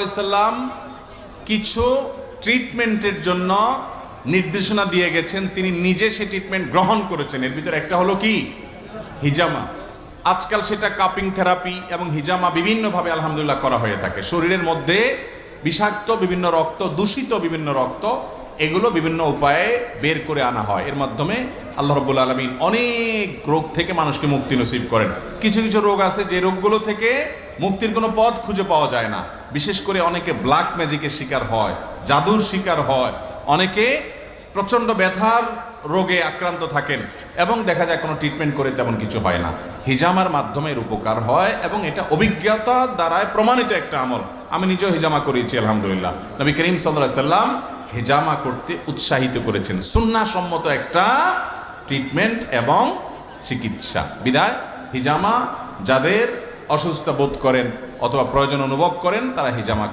সাল্লাম কিছু ট্রিটমেন্টের জন্য নির্দেশনা দিয়ে গেছেন, তিনি নিজে সে ট্রিটমেন্ট গ্রহণ করেছেন। এর ভিতরে একটা হলো কি, হিজামা। আজকাল সেটা কাপিং থেরাপি এবং হিজামা বিভিন্নভাবে আলহামদুলিল্লাহ করা হয়ে থাকে। শরীরের মধ্যে বিষাক্ত বিভিন্ন রক্ত, দূষিত বিভিন্ন রক্ত, এগুলো বিভিন্ন উপায়ে বের করে আনা হয়। এর মাধ্যমে আল্লাহ রাব্বুল আলামিন অনেক রোগ থেকে মানুষকে মুক্তি নসিব করেন। কিছু কিছু রোগ আছে যে রোগগুলো থেকে মুক্তির কোনো পথ খুঁজে পাওয়া যায় না। বিশেষ করে অনেকে ব্ল্যাক ম্যাজিকের শিকার হয়, জাদুর শিকার হয়, অনেকে প্রচণ্ড ব্যথার রোগে আক্রান্ত থাকেন এবং দেখা যায় কোনো ট্রিটমেন্ট করে তেমন কিছু হয় না। হিজামার মাধ্যমে এর উপকার হয় এবং এটা অভিজ্ঞতা দ্বারায় প্রমাণিত একটা আমল। আমি নিজেও হিজামা করিয়েছি আলহামদুলিল্লাহ। নবী করিম সাল্লাল্লাহু আলাইহি সাল্লাম হিজামা করতে উৎসাহিত করেছেন, সুন্নাহসম্মত একটা ট্রিটমেন্ট এবং চিকিৎসা। বিধায় হিজামা যাদের অসুস্থ বোধ করেন অথবা প্রয়োজন অনুভব করেন তারা হিজামা